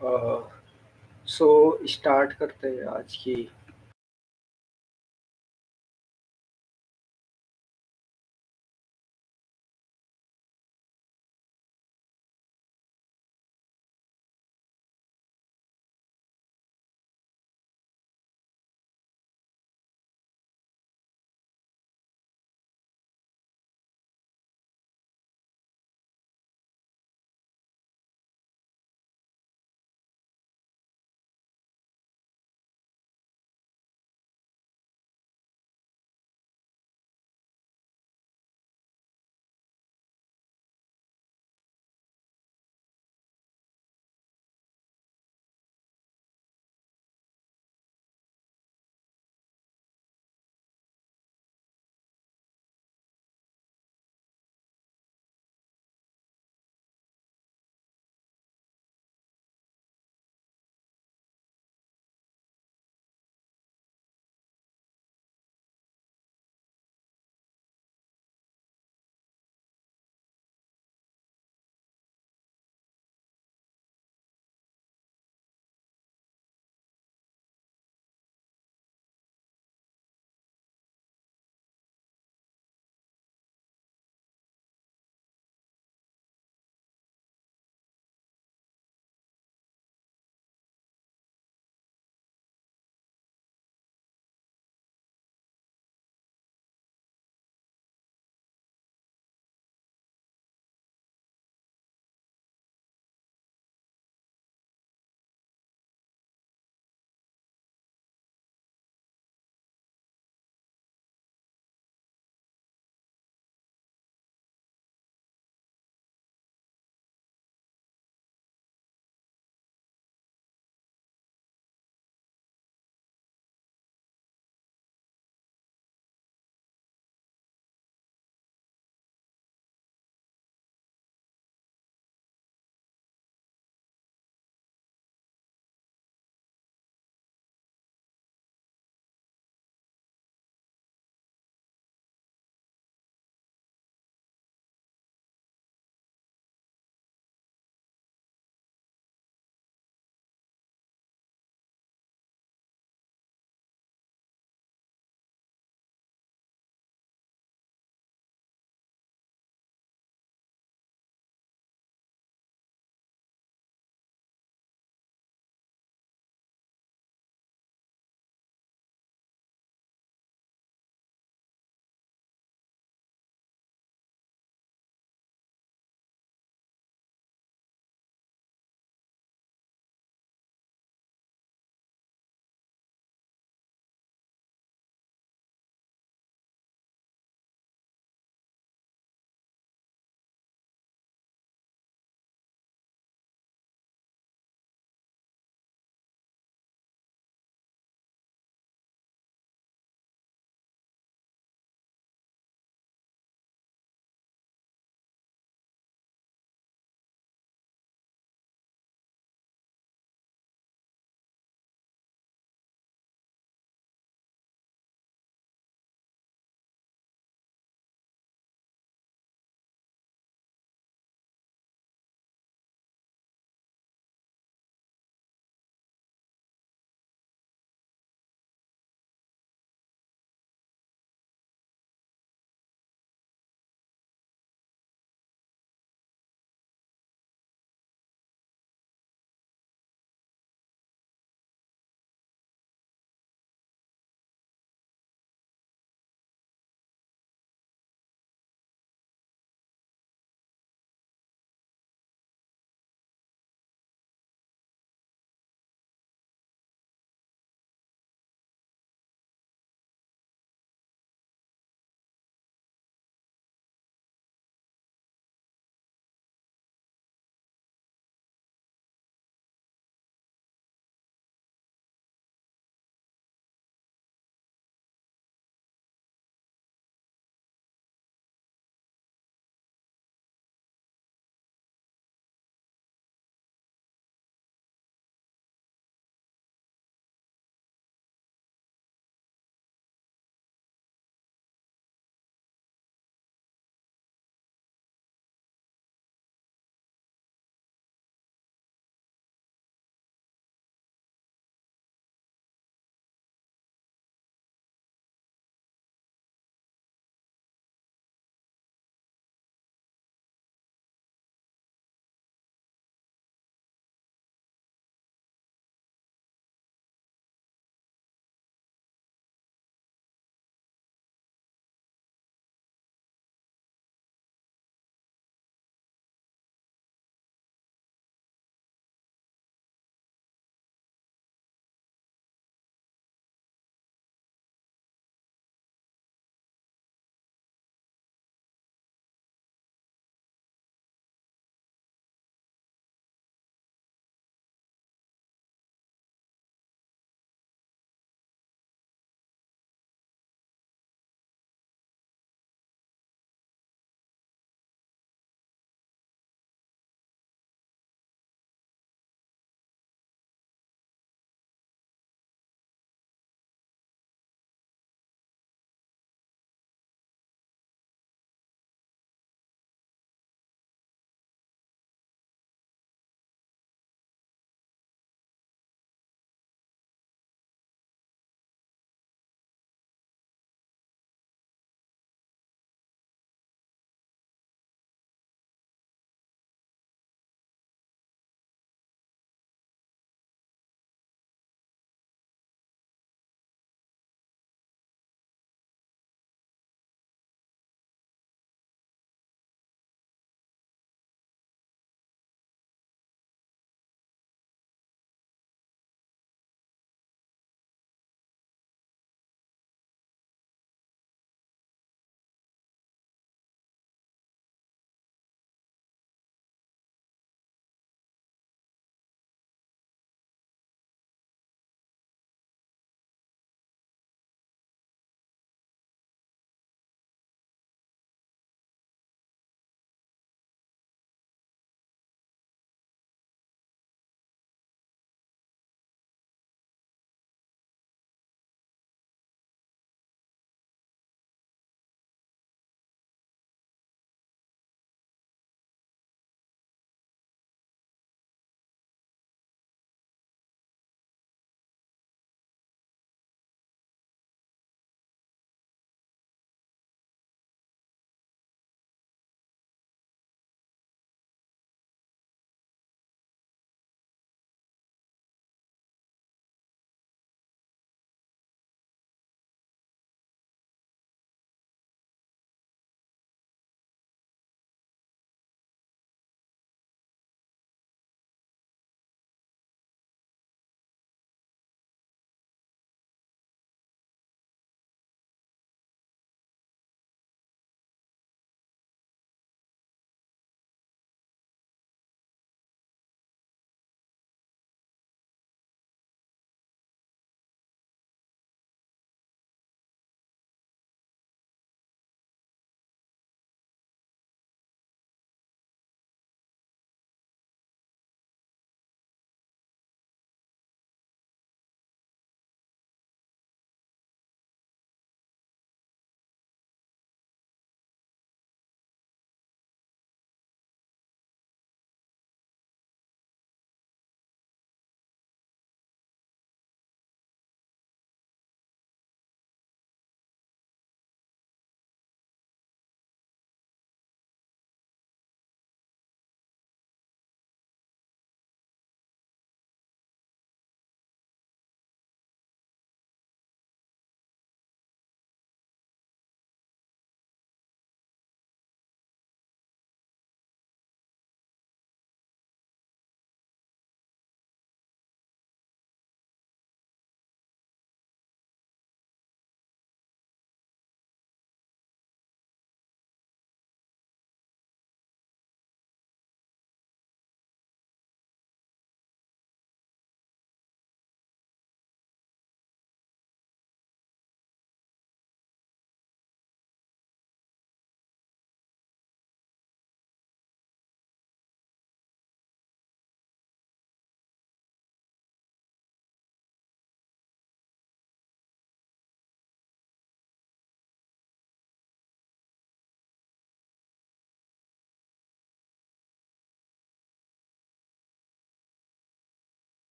अ, so start करते हैं आज की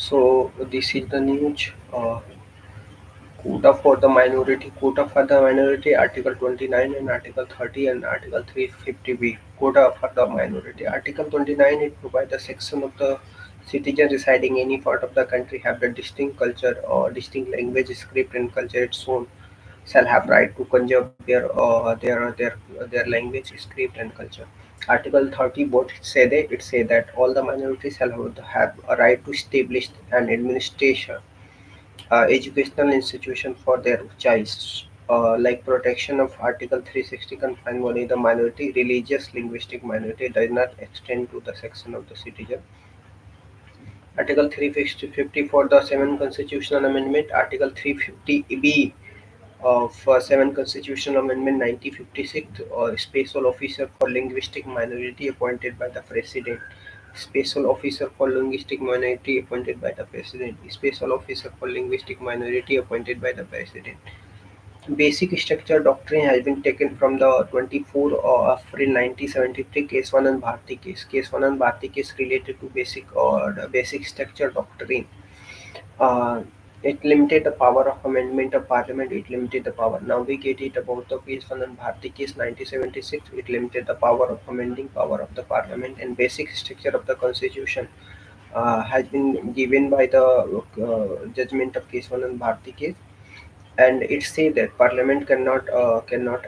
So this is the news. Quota for the minority. Quota for the minority. Article 29 and Article 30 and Article 350b. Quota for the minority. Article 29 it provides a section of the citizen residing any part of the country have the distinct culture or distinct language, script, and culture its own shall have right to conserve their language, script, and culture. Article 30 what it say that it say that all the minorities shall have a right to establish an administration educational institution for their choice, like protection of Article 360 confine only the minority, religious, linguistic minority does not extend to the section of the citizen. Article 350 for the 7th Constitutional Amendment, Article 350b of 7th Constitutional Amendment 1956, special officer for linguistic minority appointed by the President. Special officer for linguistic minority appointed by the President. Special officer for linguistic minority appointed by the President. Basic structure doctrine has been taken from the 24 of April 1973 Keswanand Bharti case. Keswanand Bharti case related to basic or the basic structure doctrine. uh, it limited the power of amendment of parliament. It limited the power. Now we get it about the case one and Bharti case 1976. It limited the power of amending power of the parliament and basic structure of the constitution has been given by the judgment of case one and Bharti case. And it say that parliament cannot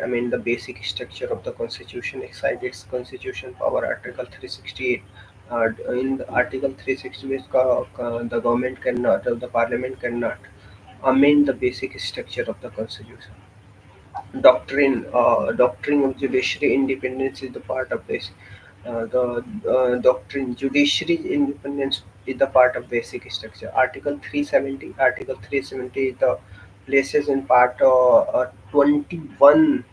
amend the basic structure of the constitution except its constitution power. Article 368. In the article 368, the government cannot, the parliament cannot amend the basic structure of the constitution. Doctrine of judiciary independence is the part of this. The doctrine judiciary independence is the part of basic structure. Article 370. Article 370 is the places in part 21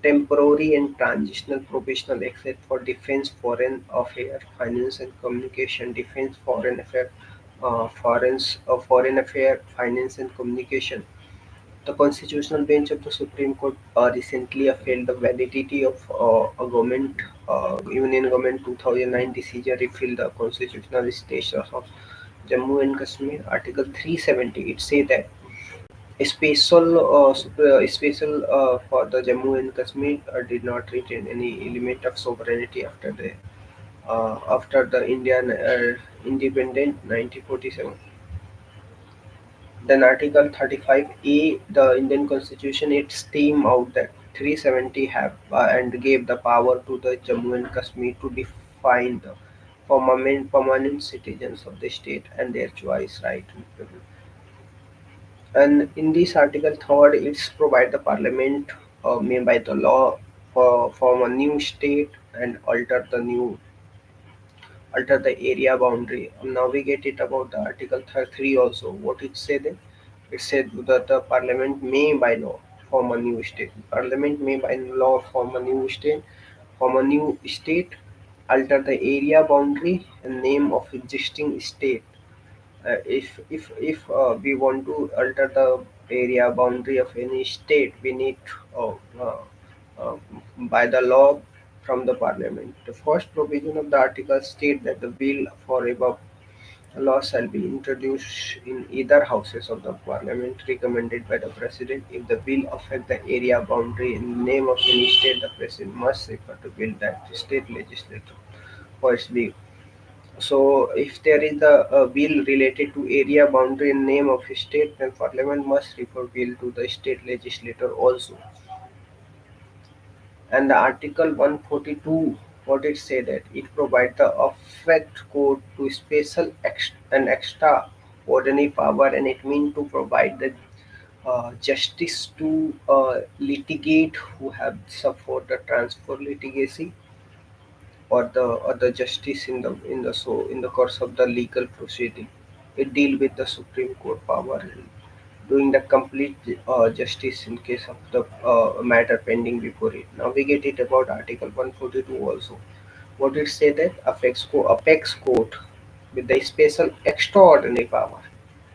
temporary and transitional provisional except for defense, foreign affairs, finance and communication. Defense, foreign affair, finance and communication. The Constitutional Bench of the Supreme Court recently upheld the validity of a Union Government 2009 decision repeal the constitutional status of Jammu and Kashmir. Article 370 it say that special for the Jammu and Kashmir did not retain any limit of sovereignty after the Indian independent 1947. Then Article 35A, the Indian Constitution, it stem out that 370 have and gave the power to the Jammu and Kashmir to define the permanent citizens of the state and their choice right. And in this article third, it's provide the parliament may by the law form a new state and alter the area boundary. Now we get it about the Article 3 also. What it said? It said that the Parliament may by law form a new state. Parliament may by law form a new state, alter the area boundary and name of existing state. If we want to alter the area boundary of any state, we need uh, uh, uh, by the law from the parliament. The first provision of the article state that the bill for above law shall be introduced in either houses of the parliament recommended by the president. If the bill affect the area boundary in the name of any state, the president must refer to bill that the state legislature for its leave. So, if there is a bill related to area boundary and name of a state, then Parliament must refer bill to the state legislature also. And the Article 142, what it say that it provides the effect code to special and extraordinary power, and it means to provide the justice to litigate who have suffered the transfer litigation or the justice in the course of the legal proceeding. It deal with the Supreme Court power in doing the complete justice in case of the matter pending before it. Now we get it about Article 142 also. What it say that apex court with the special extraordinary power.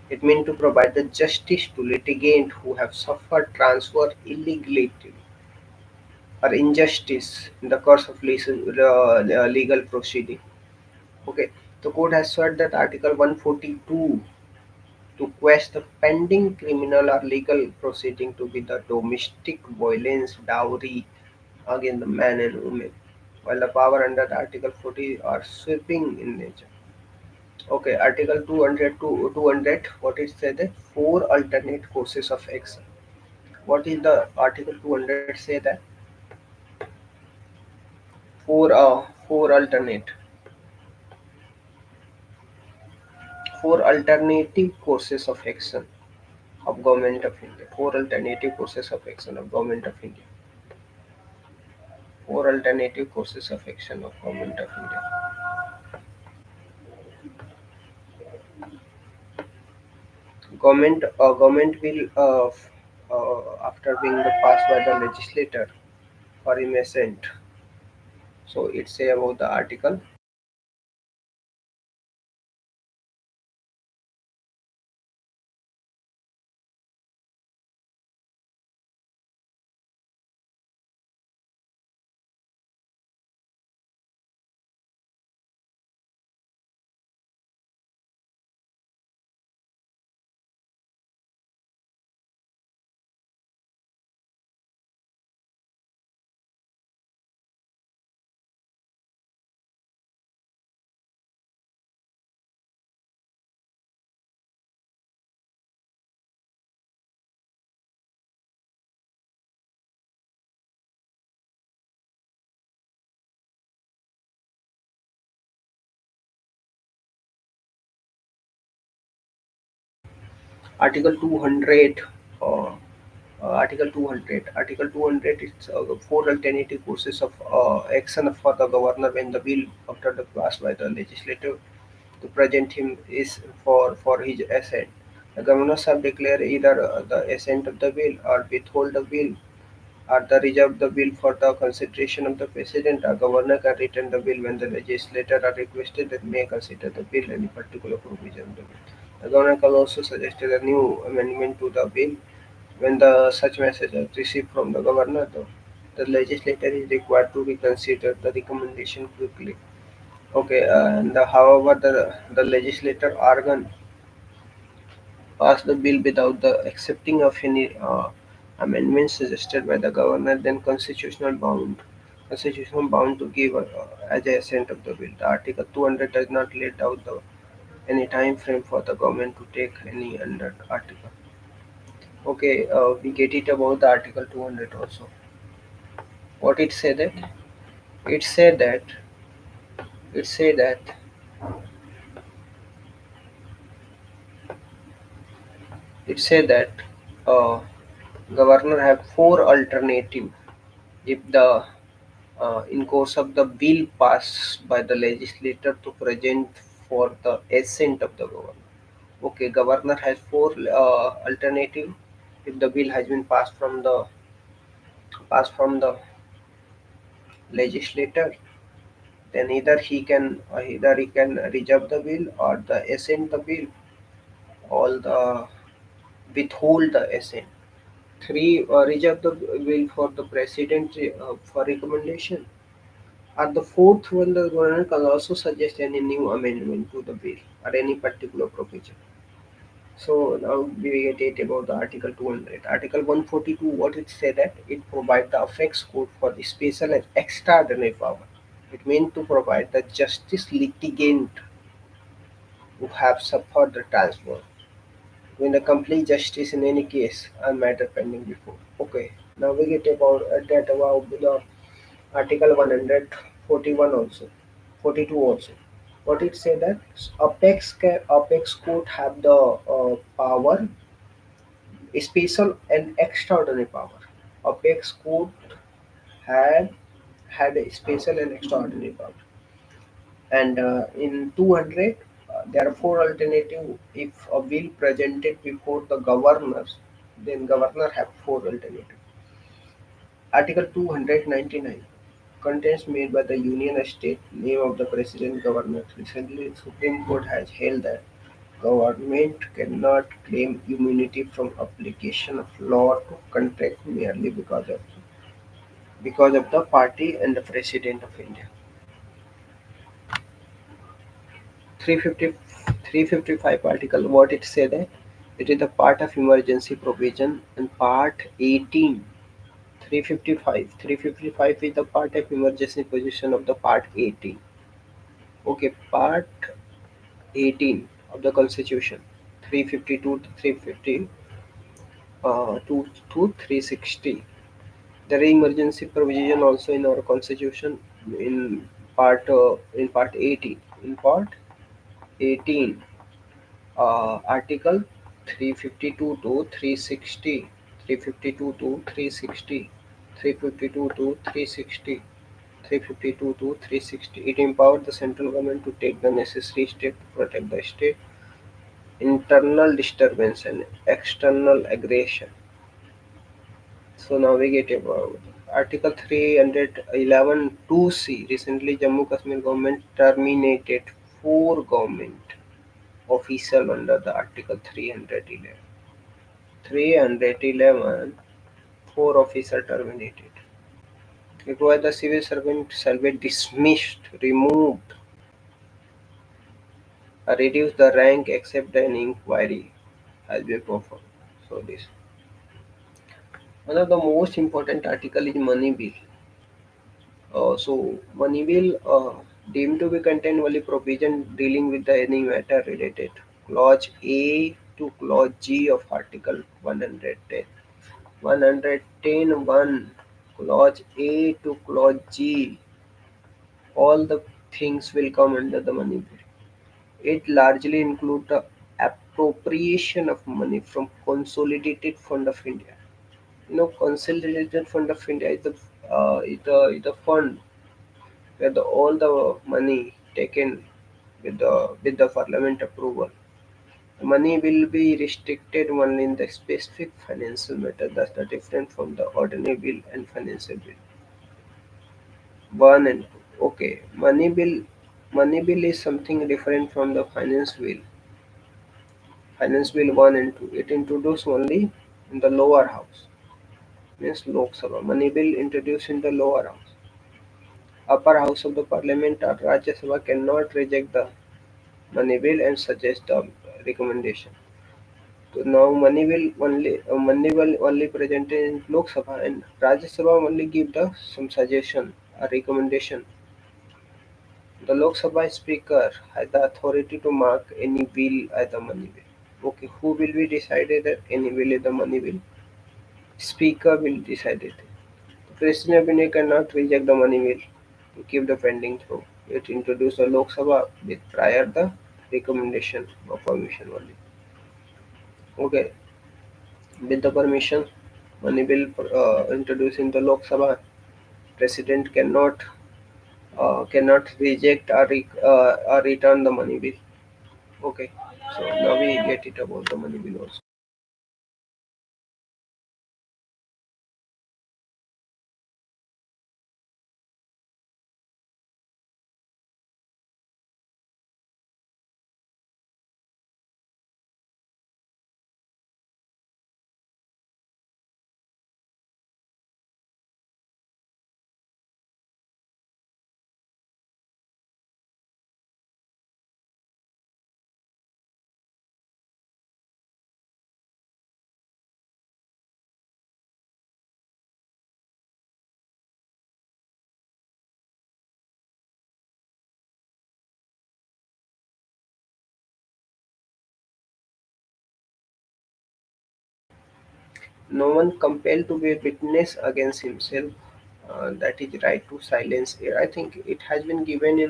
It means to provide the justice to litigant who have suffered transfer illegality or injustice in the course of legal proceeding. Okay. The court has said that Article 142 to quash the pending criminal or legal proceeding to be the domestic violence dowry against the man and woman, while the power under the Article 40 are sweeping in nature. Okay, Article 200 to 200, what it said that four alternate courses of action. What is the Article 200 say that? Four four alternative courses of action of Government of India. Four alternative courses of action of Government of India. Four alternative courses of action of Government of India. Government will after being passed by the legislator or in assent. So it say about the article. Article 200. Uh, Article 200 is four alternative courses of action for the governor when the bill after the passed by the legislature to present him is for his assent. The governor shall declare either the assent of the bill or withhold the bill or the reserve the bill for the consideration of the president. A governor can return the bill when the legislature are requested that may consider the bill any particular provision of the bill. The governor can also suggest a new amendment to the bill when the such message is received from the governor. The legislature is required to reconsider the recommendation quickly. Okay, and however, the legislator organ pass the bill without the accepting of any amendments suggested by the governor, then constitutional bound to give as a assent of the bill. The Article 200 does not lay out any time frame for the government to take any under article. Okay, we get it about the Article 200 also. What it said that? It said that it said that it said that uh, governor have four alternative if the in course of the bill passed by the legislature to present for the assent of the governor. Okay, governor has four alternative if the bill has been passed from the legislator, then either he can reject the bill or the assent the bill or the withhold the assent. Three, reject the bill for the president for recommendation. At the fourth one, the governor can also suggest any new amendment to the bill or any particular provision. So now we get it about the Article 200. Article 142, what it said that it provides the effects code for the special and extraordinary power. It means to provide the justice litigant who have suffered the transfer when the complete justice in any case or matter pending before. Okay, now we get about that about the Article 141 also, 42 also. What it say that Apex court have the power, special and extraordinary power. Apex court had had a special and extraordinary power. And in 200, there are four alternative. If a bill presented before the governors, then governor have four alternative. Article 299. Contents made by the Union State, name of the President Governor. Recently, Supreme Court has held that government cannot claim immunity from application of law to contract merely because of the party and the President of India. 350, 355 article, what it say that it is the part of emergency provision, and part 18, 355, 355 is the part of emergency position of the part 18. Okay, part 18 of the constitution, 352 to 350, to 360. There is emergency provision also in our constitution in part 18. In part 18, article 352 to 360, 352 to 360, 352 to 360, 352 to 360. It empowered the central government to take the necessary steps to protect the state internal disturbance and external aggression. So now we get about Article 311 2C. Recently, Jammu Kashmir government terminated four government official under the Article 311. 311, four officer terminated. It was the civil servant shall be dismissed, removed, or reduce the rank except an inquiry has been performed. So this one of the most important article is money bill. So money bill deemed to be contain only provision dealing with the any matter related. Clause A to clause G of Article 110. 110 1. Clause A to clause G. All the things will come under the money bill. It largely include the appropriation of money from Consolidated Fund of India. Consolidated Fund of India is the fund where all the money taken with the parliament approval. The money will be restricted only in the specific financial matter. That's the different from the ordinary bill and financial bill. One and two. Okay, money bill is something different from the finance bill. Finance bill one and two. It introduced only in the lower house, means Lok Sabha. Money bill introduced in the lower house. Upper house of the parliament or Rajya Sabha cannot reject the money bill and suggest the recommendation. So now money will only presented in Lok Sabha, and Rajya Sabha only give the some suggestion or recommendation. The Lok Sabha speaker has the authority to mark any bill as a money bill. Okay, who will be decided that any bill is the money bill? Speaker will decide it. The President of India cannot reject the money bill to keep the pending through. It introduced the Lok Sabha with prior the recommendation or permission only. Okay, with the permission, money bill introduced in the Lok Sabha, President cannot reject or return the money bill. Okay, so now we get it about the money bill also. No one compelled to be a witness against himself. That is right to silence. I think uh, it has been given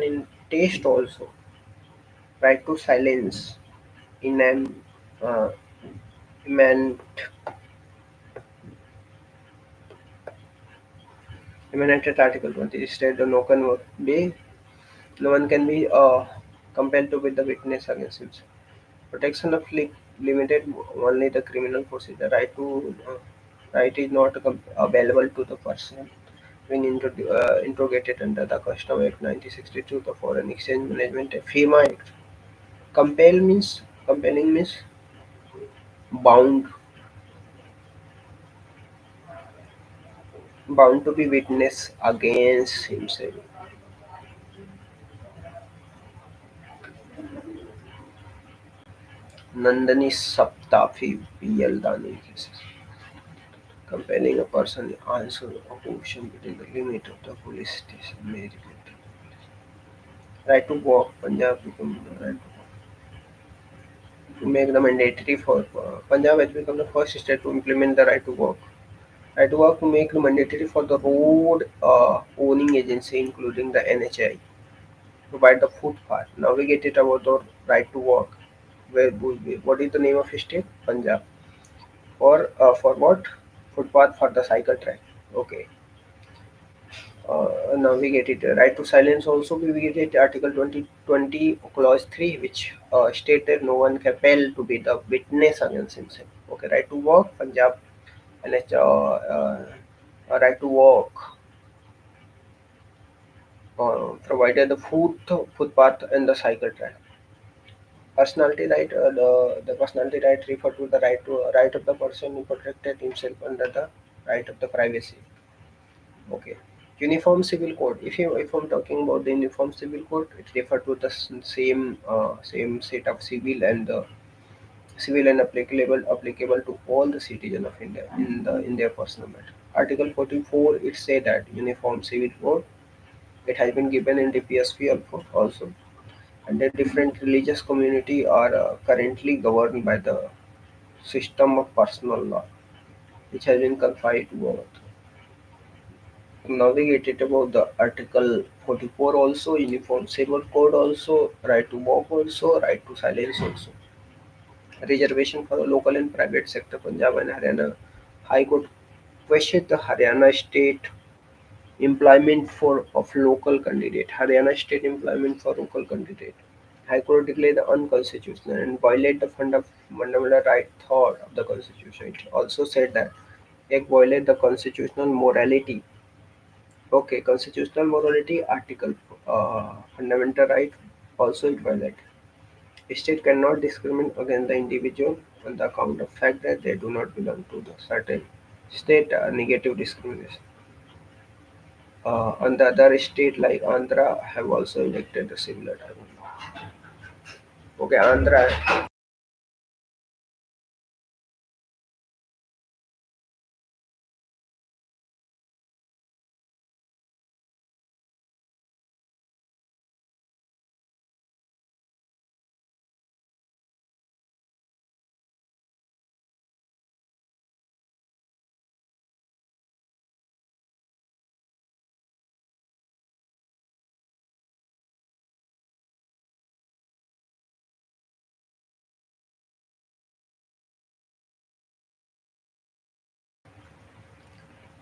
in taste also. Right to silence in an uh, eman- emanated Article 20 state the no one can be compelled to be the witness against himself. Protection of limited only the criminal procedure. Right is not available to the person when interrogated under the Custom Act 1962, the Foreign Exchange Management Act, FEMA Act. Compelling means bound. bound to be witness against himself. Nandani Saptafi Yaldani cases. Compelling a person to answer a question within the limit of the police station may relate. Right to walk, Punjab become the right to make the mandatory for Punjab has become the first state to implement the right to work. Right to work to make it mandatory for the road owning agency, including the NHI, provide the footpath. Now we get it about the right to work. Where what is the name of state? Punjab. For what? Footpath for the cycle track. Okay. Now we get it. Right to silence also we get it. Article 2020 clause 3, which stated no one compelled to be the witness against himself. Okay. Right to work. Punjab and it's right to work provided the footpath and the cycle track. Personality right, the personality right refer to the right of the person who protected himself under the right of the privacy. Okay. Uniform civil code. If I'm talking about the uniform civil code, it refer to the same set of civil and applicable to all the citizens of India in their personal matter. Article 44 it say that uniform civil code it has been given in the PSP also, and the different religious community are currently governed by the system of personal law, which has been confined to our navigated about the Article 44 also, Uniform Civil Code also, right to work also, right to silence also. Reservation for the local and private sector, Punjab and Haryana. High Court questioned the Haryana state employment for of local candidate. Haryana state employment for local candidate. High Court declared the unconstitutional and violate the fundamental right thought of the constitution. It also said that it violate the constitutional morality. Okay, constitutional morality article fundamental right also it violate. State cannot discriminate against the individual on the account of fact that they do not belong to the certain state negative discrimination. On the other state like Andhra have also elected a similar type of law. Okay, Andhra.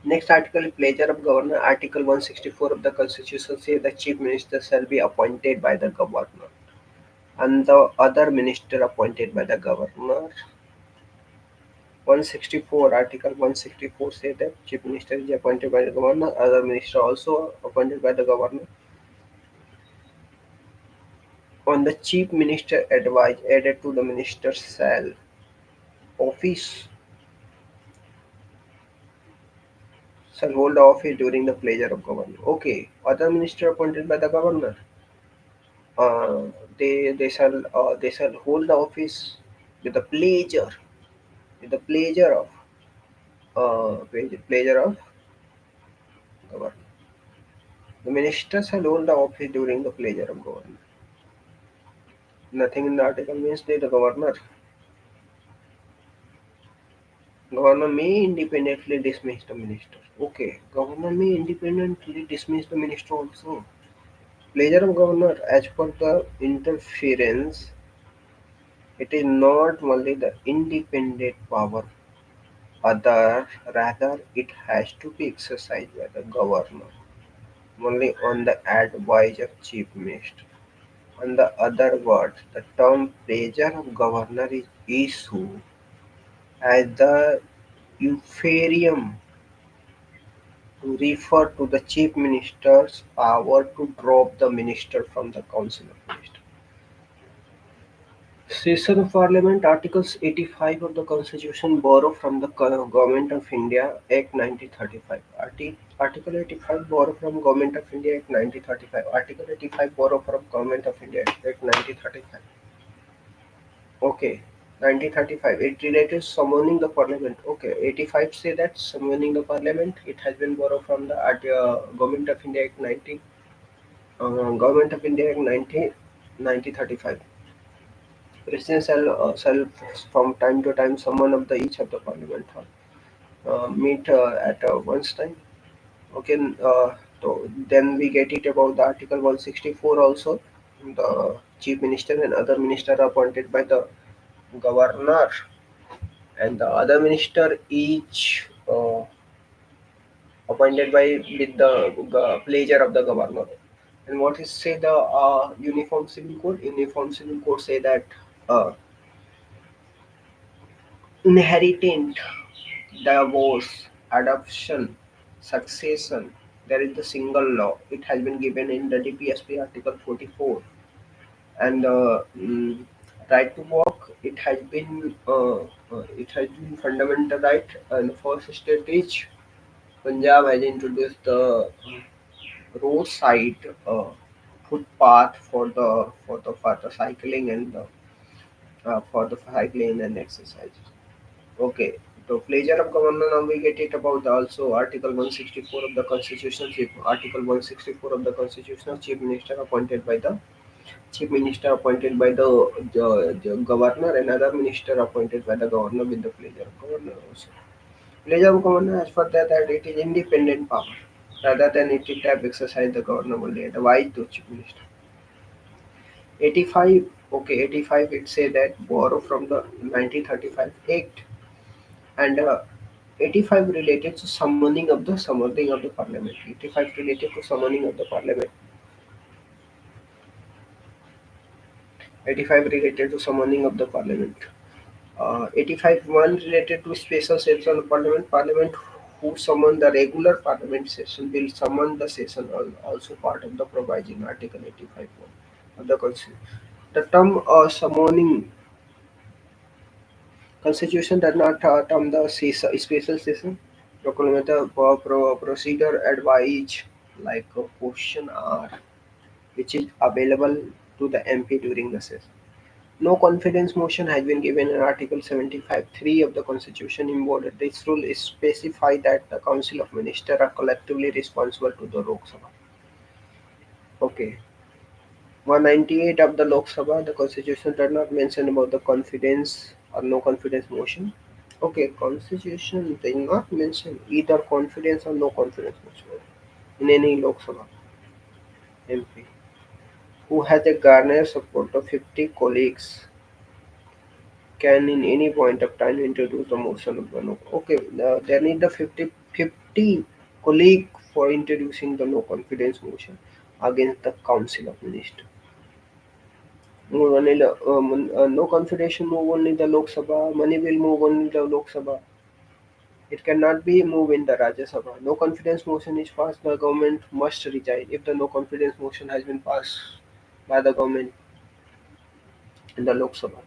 Next article, pleasure of governor. Article 164 of the Constitution says the chief minister shall be appointed by the governor, and the other minister appointed by the governor. 164 Article 164 says that chief minister is appointed by the governor, other minister also appointed by the governor. On the chief minister advice added to the minister's shall office shall hold office during the pleasure of governor. Okay, other minister appointed by the governor, uh, they shall hold the office with the pleasure of pleasure of governor. The minister shall hold the office during the pleasure of governor. Nothing in the article means that the governor may independently dismiss the minister. Okay, governor may independently dismiss the minister also. Pleasure of governor, as per the interference, it is not only the independent power, other rather it has to be exercised by the governor only on the advice of chief minister. In the other words, the term pleasure of governor is issued as the euphemism to refer to the chief minister's power to drop the minister from the council of ministers. Session of Parliament Articles 85 of the Constitution borrow from the Government of India Act 1935. Article 85 borrow from Government of India Act 1935. Article 85 borrow from Government of India Act 1935. Okay. 1935. It related summoning the parliament. Okay. 85 say that summoning the parliament. It has been borrowed from the Government of India Act 19. Government of India Act 1935. President shall from time to time summon of the each of the parliament meet at once time. Okay, so then we get it about the Article 164 also. The chief minister and other minister are appointed by the governor, and the other minister each appointed by with the pleasure of the governor. And what is say the uniform civil code? Uniform civil code say that uh, inheritant, divorce, adoption, succession. There is the single law. It has been given in the DPSP Article 44, and right to work. It has been fundamental right. And the first state is Punjab has introduced the roadside footpath for the cycling and for the cycling and exercise. Okay, so pleasure of governor, now we get it about the also Article 164 of the Constitution. Article 164 of the Constitution, Chief Minister appointed by the governor, and other minister appointed by the governor with the pleasure of governor also. Pleasure of governor, as for that it is independent power rather than it have exercised the governor only advise to chief minister. 85. Okay, 85 it say that borrow from the 1935 Act, and 85 related to summoning of the parliament. 85 related to summoning of the parliament. 85 related to summoning of the parliament. 85 one related to special session of parliament. Parliament who summon the regular parliament session will summon the session, also part of the provision Article 85 one of the constitution. The term summoning constitution does not term the special session. Proclaim the procedure advise like a question R, which is available to the MP during the session. No confidence motion has been given in Article 75(3) of the Constitution. Embodied. This rule is specify that the Council of Ministers are collectively responsible to the Lok Sabha. Okay. 198 of the Lok Sabha, the Constitution does not mention about the confidence or no confidence motion. Okay, Constitution does not mention either confidence or no confidence motion in any Lok Sabha MP who has a garner support of 50 colleagues can in any point of time introduce the motion of the no. Okay, there need the 50 colleague for introducing the no confidence motion against the Council of Ministers. Move only no confidence move only the Lok Sabha. Money will move only the Lok Sabha. It cannot be moved in the Rajya Sabha. No confidence motion is passed. The government must resign if the no confidence motion has been passed by the government in the Lok Sabha.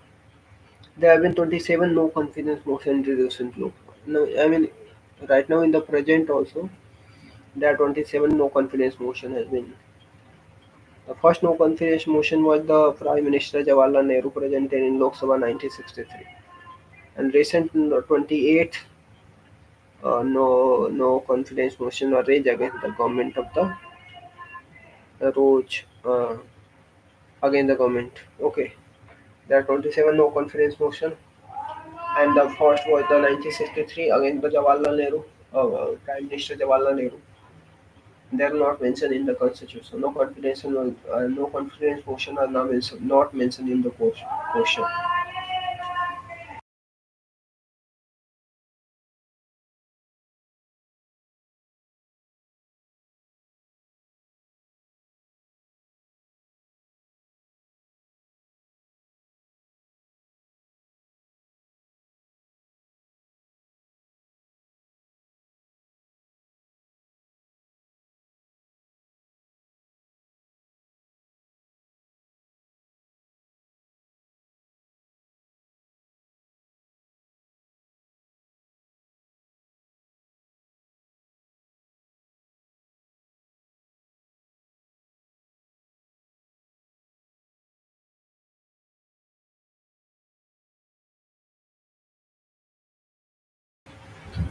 There have been 27 no confidence motion introduced in Lok Sabha. No, I mean, right now in the present also, there are 27 no confidence motion has been. The first no confidence motion was the Prime Minister Jawaharlal Nehru presented in Lok Sabha 1963. And recent 28th no confidence motion were raised against the government of the Roj against the government. Okay, there are 27 no confidence motion, and the first was the 1963 against the Jawaharlal Nehru, Prime Minister Jawaharlal Nehru. They are not mentioned in the constitution. No confidence motion are not mentioned in the question.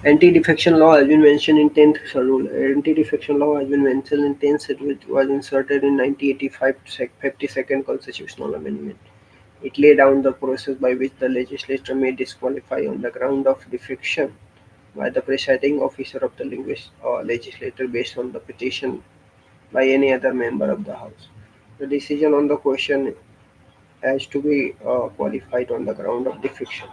Anti-defection law has been mentioned in 10th schedule. Anti-defection law has been mentioned in 10th schedule. It was inserted in 1985 52nd constitutional amendment. It laid down the process by which the legislature may disqualify on the ground of defection by the presiding officer of the legislature based on the petition by any other member of the House. The decision on the question has to be qualified on the ground of defection.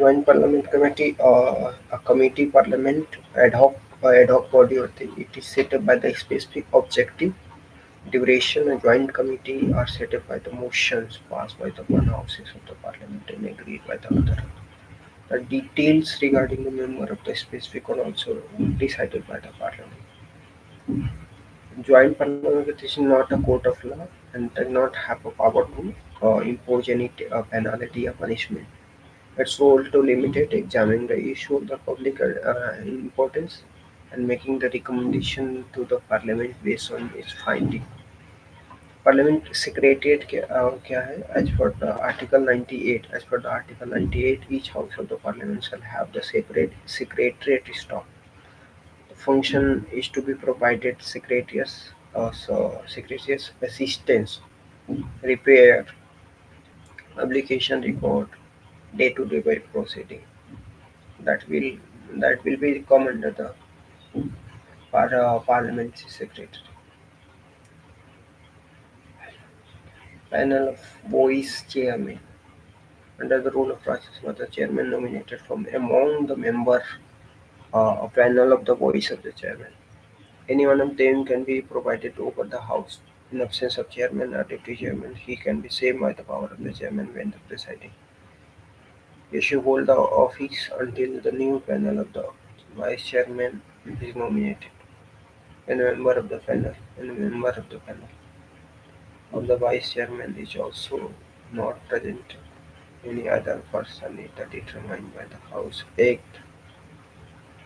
Joint Parliament Committee, a committee parliament ad hoc body होती है. It is set up by the specific objective, duration. A joint committee are set up by the motions passed by the one houses of the parliament and agreed by the other. The details regarding the member of the specific are also decided by the parliament. Joint Parliament is not a court of law and does not have a power to impose any penalty or punishment. Its role to limit it, examine the issue of the public importance, and making the recommendation to the parliament based on its finding. Parliament Secretariat क्या है? As per the Article 98, each house of the parliament shall have the separate secretariat staff. The function is to be provided secretaries assistance, repair, publication record, day-to-day proceeding. That will that will be come under the parliamentary secretary. Panel of vice chairman. Under the rule of process, the chairman nominated from among the member a panel of the voice of the chairman. Any one of them can be provided over the house. In absence of chairman or deputy chairman, he can be saved by the power of the chairman when the presiding. He should hold the office until the new panel of the vice chairman is nominated. And a member of the panel of the vice chairman is also not present. Any other person is determined by the House Act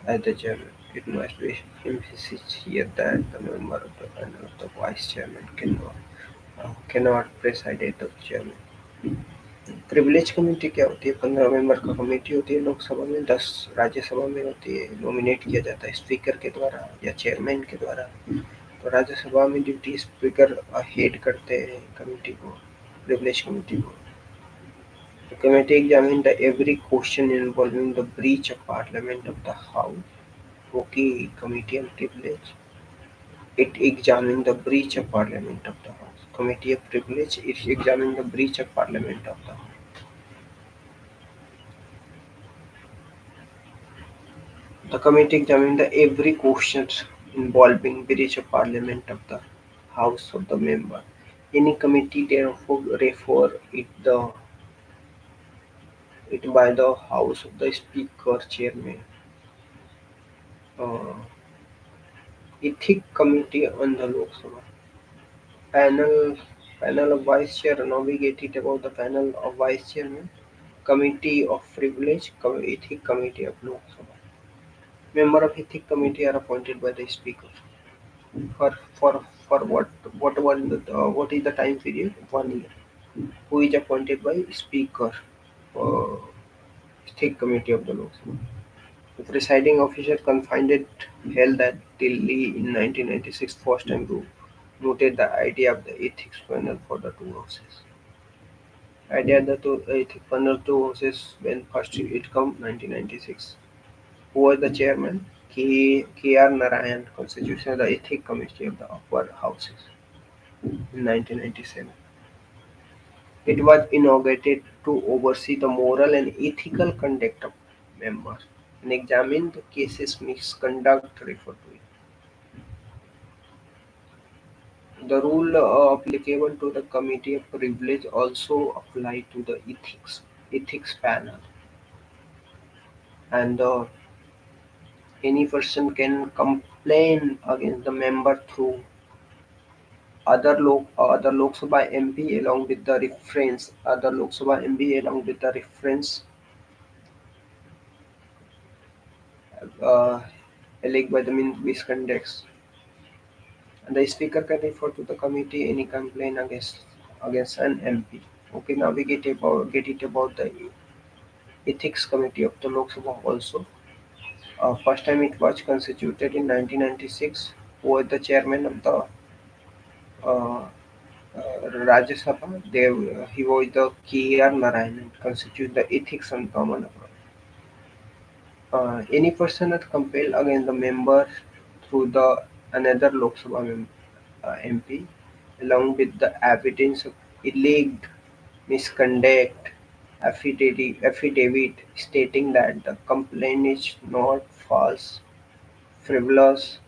as the chairman. It must be emphasized here that the member of the panel of the vice chairman cannot preside at the chairman. Privilege committee क्या होती है? 15 member का committee होती है लोकसभा में, 10 राज्यसभा में होती है. नॉमिनेट किया जाता है स्पीकर के द्वारा या चेयरमैन के द्वारा. तो राज्यसभा में ड्यूटी स्पीकर हेड करते हैं कमेटी को, प्रिविलेज कमेटी को. The committee examined every question involving the breach of parliament of the House. Okay, Committee on Privilege. It examined the breach of parliament of the House. Committee of Privilege. It examined the breach of parliament of the House. The committee examined every question involving breach of parliament of the House of the member. Any committee therefore refer it by the House of the Speaker Chairman. Uh, Ethics Committee on the Lok Sabha. Panel Panel of Vice Chair navigated about the panel of Vice Chairman. Committee of Privilege, Ethics Committee of Lok Sabha. Member of Ethics Committee are appointed by the Speaker. For what is the time period? 1 year. Who is appointed by Speaker for Ethics Committee of the Lok Sabha. The presiding officer confined held that Delhi in 1996 first time group noted the idea of the ethics panel for the two houses. Idea the two ethics panel two houses when first it come 1996. Who was the chairman? K.R. Narayan, constitution of the ethics committee of the upper houses in 1997. It was inaugurated to oversee the moral and ethical conduct of members and examine the cases misconduct referred to it. The rule applicable to the Committee of Privilege also apply to the ethics panel, and any person can complain against the member through other Lok Sabha MP along with the reference other Lok Sabha MP along with the reference uh, alleged by the misconducts. And the speaker can refer to the committee any complaint against an MP. Okay, now we get it about the ethics committee of the Lok Sabha also. First time it was constituted in 1996. Who was the chairman of the uh, Rajya Sabha? He was the K.R. Narayan, constitute the ethics and common approach. Any person that compelled against the member through the another Lok Sabha MP, along with the evidence of alleged misconduct affidavit stating that the complaint is not false, frivolous,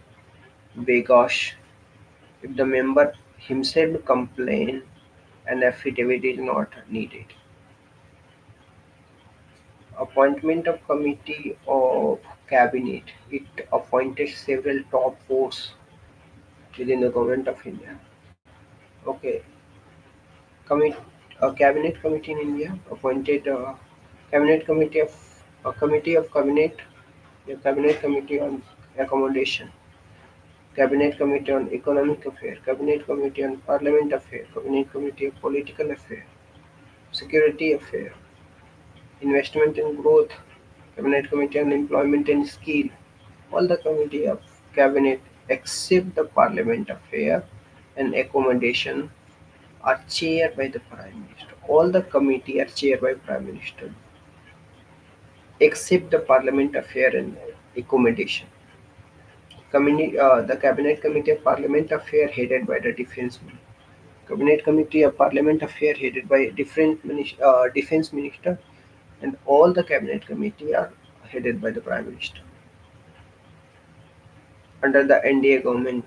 bogus. If the member himself complains, an affidavit is not needed. Appointment of Committee of Cabinet. It appointed several top posts within the Government of India. Okay, Commit, a Cabinet Committee in India appointed Cabinet Committee of a Committee of Cabinet, a Cabinet Committee on Accommodation, Cabinet Committee on Economic Affairs, Cabinet Committee on Parliament Affairs, Cabinet Committee of Political Affairs, Security Affairs, Investment and Growth, Cabinet Committee on Employment and Skill. All the committee of cabinet except the Parliament Affairs and Accommodation are chaired by the Prime Minister. All the committee are chaired by Prime Minister except the Parliament Affairs and Accommodation. The Cabinet Committee of Parliament Affairs headed by the Defence Minister. Cabinet Committee of Parliament Affairs headed by Defence Minister, and all the Cabinet Committee are headed by the Prime Minister. Under the NDA government,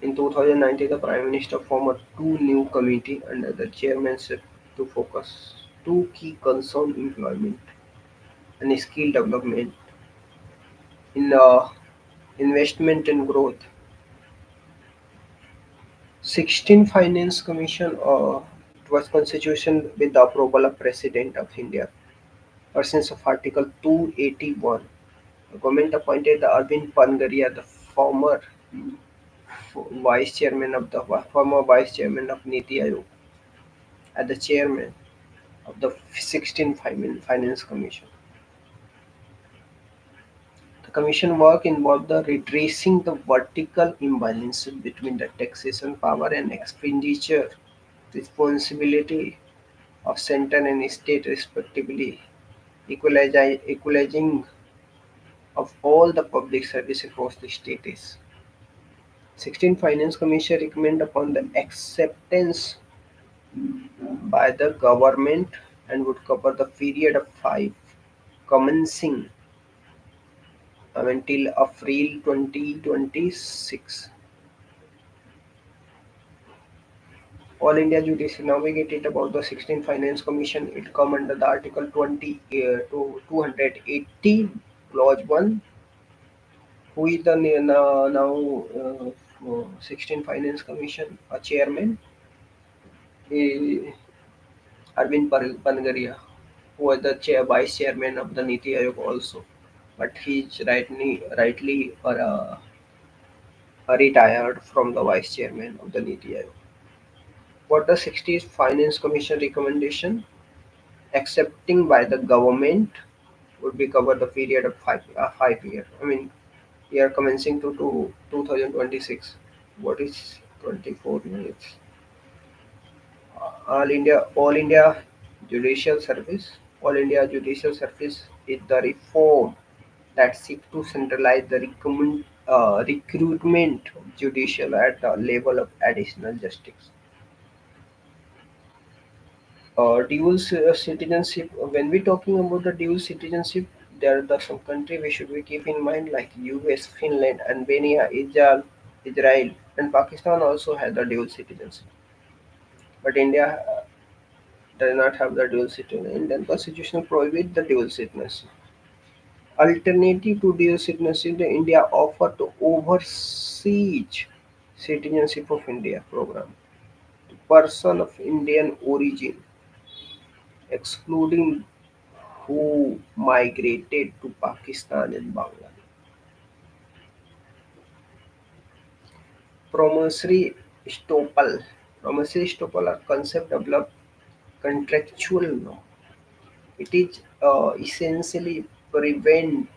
in 2019, the Prime Minister formed two new committees under the chairmanship to focus two key concerns: employment and skill development, in investment and growth. 16 Finance Commission it was constitution with the approval of President of India. Pursuant of Article 281, the government appointed the Arvind Pangaria, the former vice chairman of Niti Aayog, as the chairman of the 16th Finance Commission. The Commission work involved the redressing the vertical imbalance between the taxation power and expenditure responsibility of centre and state respectively, equalizing of all the public service across the states. 16th Finance Commission recommend upon the acceptance by the government and would cover the period of 5 commencing until April 2026. All India Judicial now we get it about the 16th Finance Commission. It come under the Article 20 to 280 Clause 1. Who is the now 16th Finance Commission chairman? Eh, Arvind Pangaria, who was the vice chairman of the Niti Aayog also, but he is rightly retired from the vice chairman of the Niti Aayog. What the 60th Finance Commission recommendation? Accepting by the government would be cover the period of 5 years. I mean, year commencing to 2026. What is 24 minutes? All India Judicial Service. All India Judicial Service is the reform that seeks to centralize the recruitment of judicial at the level of additional justice. Citizenship. When we talking about the dual citizenship, there are some country we should be keep in mind like US, Finland, Albania, Israel, and Pakistan also have the dual citizenship. But India does not have the dual citizenship. Indian constitution prohibit the dual citizenship. Alternative to dual citizenship, the India offer to oversee citizenship of India program to person of Indian origin, excluding who migrated to Pakistan and Bangladesh. Promissory estoppel. Promissory estoppel are concept developed contractual law. It is essentially prevent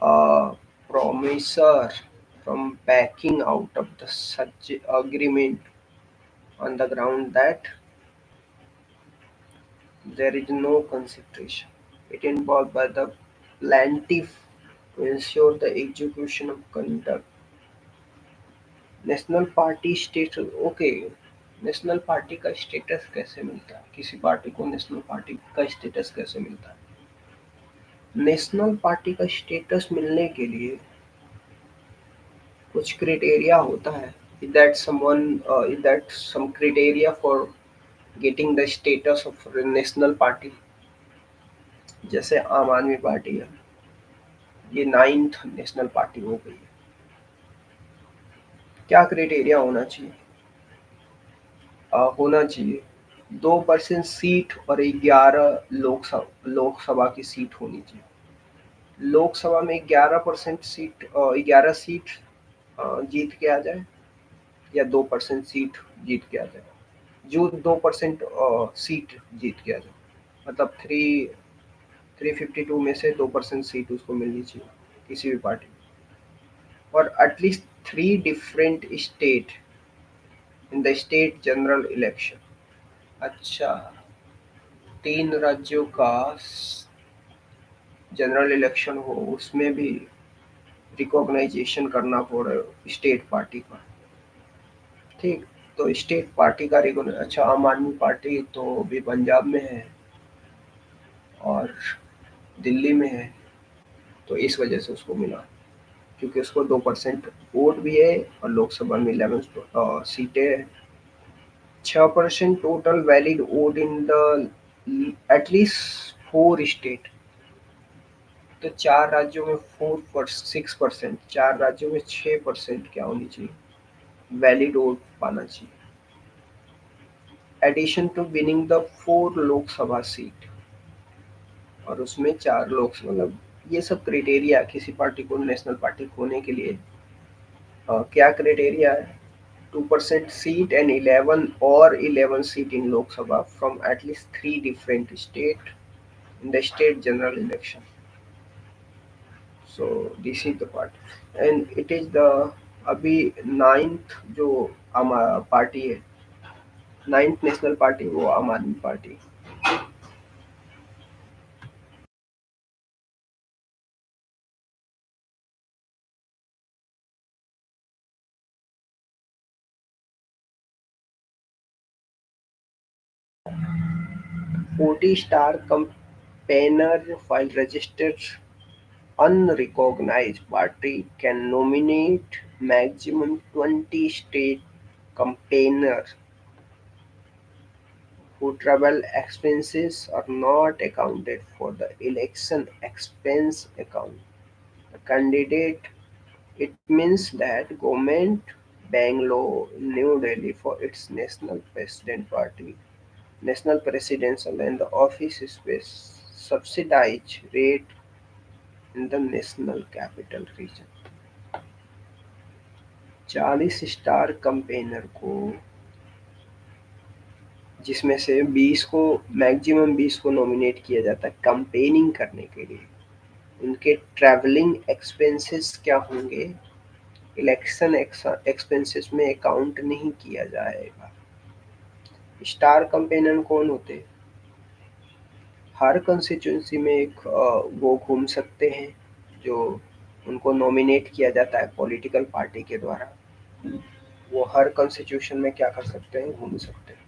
a promisor from backing out of the such agreement on the ground that there is no consideration. It involved by the plaintiff to ensure the execution of conduct. National party states okay. National party का status कैसे मिलता है? किसी party को national party का status कैसे मिलता है? नेशनल पार्टी का स्टेटस मिलने के लिए कुछ क्राइटेरिया होता है। Is that some criteria for getting the status of national party? जैसे आम आदमी पार्टी है, ये नाइन्थ नेशनल पार्टी हो गई है। क्या क्राइटेरिया होना चाहिए? होना चाहिए 2% सीट और 11 लोकसभा की सीट होनी चाहिए। लोकसभा में 11% सीट, 11 सीट जीत के आ जाए, या 2% सीट जीत के आ जाए। जो 2% सीट जीत के आ जाए, मतलब 352 में से 2% सीट उसको मिलनी चाहिए किसी भी पार्टी को। और at least 3 different state in the state general election. अच्छा, 3 राज्यों का जनरल इलेक्शन हो, उसमें भी रिकॉग्नाइजेशन करना पड़े स्टेट पार्टी का। ठीक, तो स्टेट पार्टी का रिकॉग्नाइज, अच्छा आम आदमी पार्टी तो भी पंजाब में है और दिल्ली में है, तो इस वजह से उसको मिला, क्योंकि उसको 2% वोट भी है और लोकसभा में 11 सीटें हैं। 6% total valid vote in the at least 4 state. तो 4 राज्यों में 6%, 4 राज्यों में 6% क्या होनी चाहिए? वैलिड वोट पाना चाहिए। Addition to winning the 4 Lok Sabha seat, और उसमें 4 लोकसभा, मतलब ये सब क्राइटेरिया किसी पार्टी को नेशनल पार्टी होने के लिए। क्या क्राइटेरिया है? 2% seat and 11 seat in Lok Sabha from at least 3 different state in the state general election. So this is the part and it is the अभी नाइन्थ जो आम पार्टी है, नाइन्थ नेशनल पार्टी, वो आम आदमी party. 40 star campaigner while registered unrecognized party can nominate maximum 20 state campaigners whose travel expenses are not accounted for the election expense account. The candidate, it means that government Bangalore, New Delhi for its national president party, national presidential and the office space subsidized rate in the national capital region। 40 star campaigner को, जिसमें से 20 को, maximum 20 को nominate किया जाता है campaigning करने के लिए। उनके ट्रैवलिंग एक्सपेंसेस क्या होंगे? इलेक्शन एक्सपेंसेस में अकाउंट नहीं किया जाएगा। स्टार कंपेनर कौन होते हैं? हर कंस्टिट्यूंसी में एक वो घूम सकते हैं जो उनको नॉमिनेट किया जाता है पॉलिटिकल पार्टी के द्वारा। वो हर कॉन्स्टिट्यूशन में क्या कर सकते हैं? घूम सकते हैं।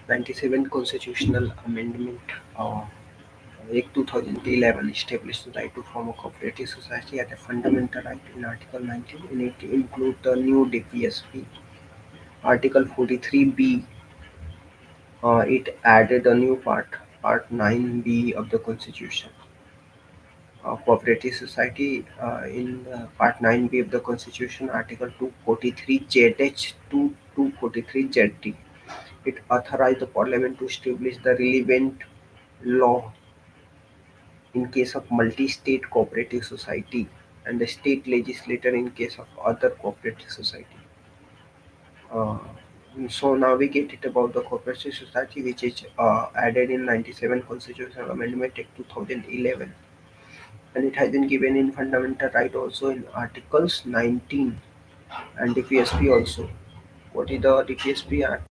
97 Constitutional Amendment Act 2011 established the right to form a cooperative society as a fundamental right in Article 19, and it includes the new DPSP. Article 43B, it added a new Part 9B of the Constitution. Cooperative society in Part 9B of the Constitution, Article 243 ZH to 243 ZD. It authorized the Parliament to establish the relevant law in case of multi-state cooperative society and the state legislature in case of other cooperative society. Uh, so now we get it about the cooperative society which is added in 97 Constitutional Amendment Act 2011, and it has been given in fundamental right also in Articles 19 and DPSP also. What is the DPSP?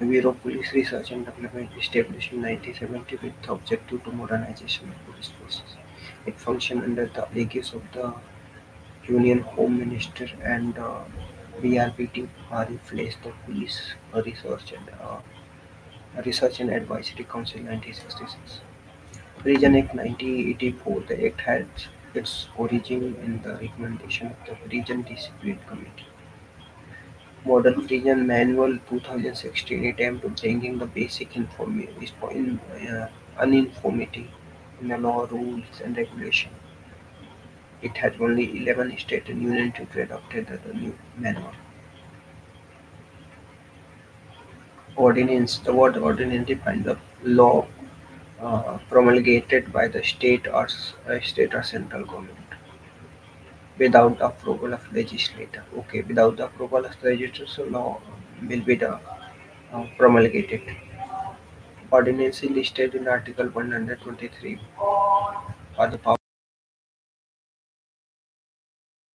Bureau of Police Research and Development established in 1970 with the objective to modernization of police forces. It functioned under the aegis of the Union Home Minister and BRPT replaced the Police Research and Advisory Council 1966. Prison Act 1984. The Act had its origin in the recommendation of the Prison Discipline Committee. Modern Prison Manual 2016 attempt to bringing the basic uniformity in the law, rules and regulation. It had only 11 states and union territories adopted the new manual. Ordinance. The word ordinance defines the law promulgated by the state or central government without the approval of legislator. Okay, without the approval of legislature, so law will be promulgated. Ordinance listed in Article 123 are the power